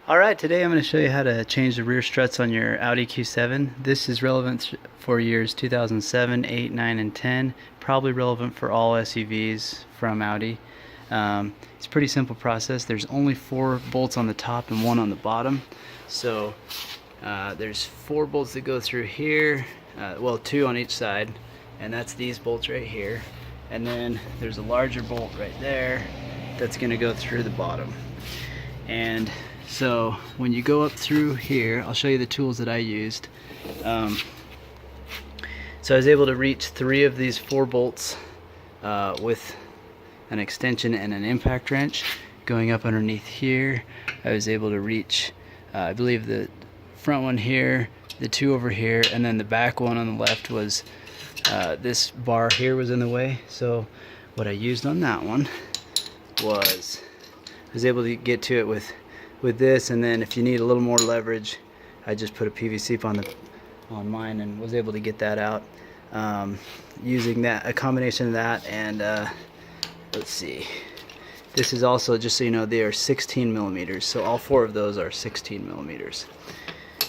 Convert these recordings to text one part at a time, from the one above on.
Alright, today I'm going to show you how to change the rear struts on your Audi Q7. This is relevant for years 2007, 8, 9, and 10. Probably relevant for all SUVs from Audi. It's a pretty simple process. There's only 4 bolts on the top and 1 on the bottom. So there's 4 bolts that go through here, well 2 on each side, and that's these bolts right here. And then there's a larger bolt right there that's going to go through the bottom. And so when you go up through here, I'll show you the tools that I used. So I was able to reach 3 of these 4 bolts with an extension and an impact wrench. Going up underneath here, I was able to reach, I believe, the front one here, the 2 over here, and then the back one on the left was, this bar here was in the way. So what I used on that one was, I was able to get to it with this, and then if you need a little more leverage, I just put a PVC on mine and was able to get that out using a combination of that and let's see, this is also, just so you know, they are 16 millimeters, so all 4 of those are 16 millimeters.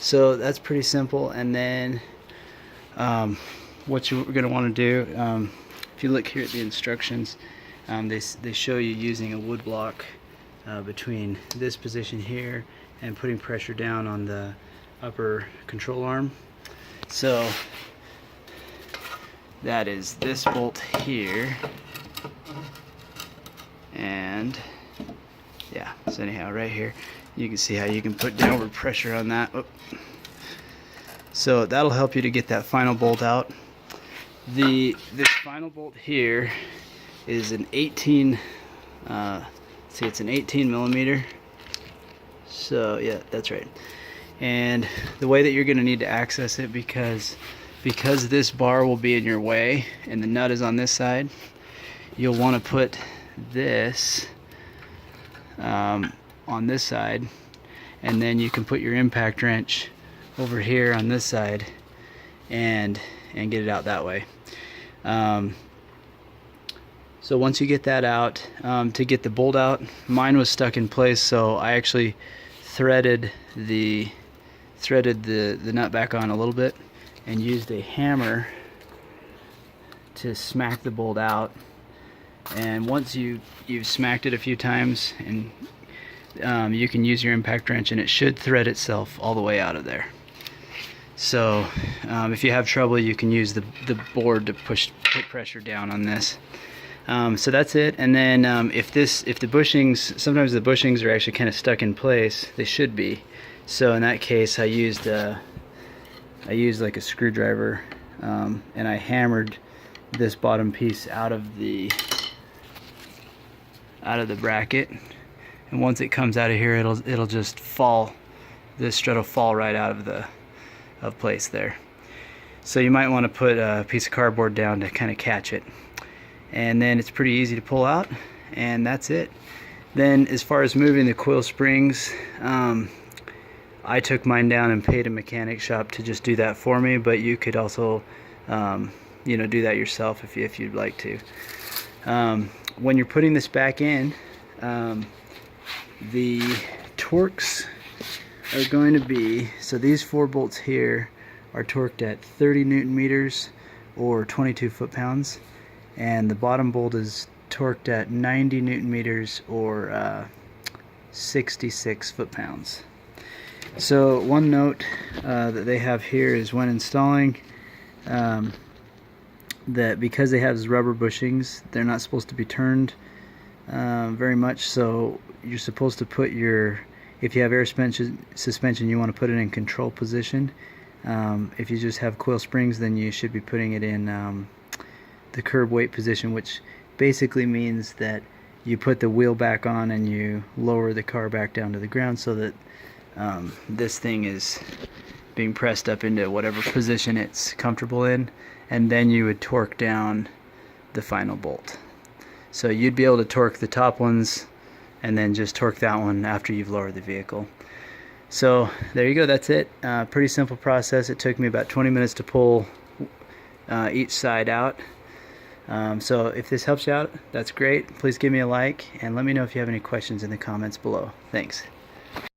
So that's pretty simple. And then what you're going to want to do, if you look here at the instructions, they show you using a wood block between this position here and putting pressure down on the upper control arm. So that is this bolt here, and yeah, so anyhow, right here you can see how you can put downward pressure on that. Oop. So that'll help you to get that final bolt out. This final bolt here is an 18 see, it's an 18 millimeter. So yeah, that's right. And the way that you're going to need to access it, because this bar will be in your way and the nut is on this side, you'll want to put this on this side, and then you can put your impact wrench over here on this side and get it out that way. So once you get that out, to get the bolt out, mine was stuck in place, so I actually threaded the nut back on a little bit and used a hammer to smack the bolt out. And once you've smacked it a few times, and you can use your impact wrench and it should thread itself all the way out of there. So if you have trouble, you can use the board to put pressure down on this. So that's it. And then if the bushings, sometimes the bushings are actually kind of stuck in place. They should be. So in that case, I used like a screwdriver, and I hammered this bottom piece out of the bracket. And once it comes out of here, it'll just fall. This strut will fall right out of place there. So you might want to put a piece of cardboard down to kind of catch it. And then it's pretty easy to pull out, and that's it. Then as far as moving the coil springs, I took mine down and paid a mechanic shop to just do that for me, but you could also do that yourself if you'd like to. When you're putting this back in, the torques are going to be, so these 4 bolts here are torqued at 30 Newton meters or 22 foot-pounds. And the bottom bolt is torqued at 90 Newton meters or 66 foot-pounds. So one note that they have here is when installing, that because they have rubber bushings, they're not supposed to be turned very much. So you're supposed to put if you have air suspension, you want to put it in control position. If you just have coil springs, then you should be putting it in the curb weight position, which basically means that you put the wheel back on and you lower the car back down to the ground, so that this thing is being pressed up into whatever position it's comfortable in, and then you would torque down the final bolt. So you'd be able to torque the top ones and then just torque that one after you've lowered the vehicle. So there you go, that's it. Pretty simple process. It took me about 20 minutes to pull each side out. So if this helps you out, that's great. Please give me a like and let me know if you have any questions in the comments below. Thanks.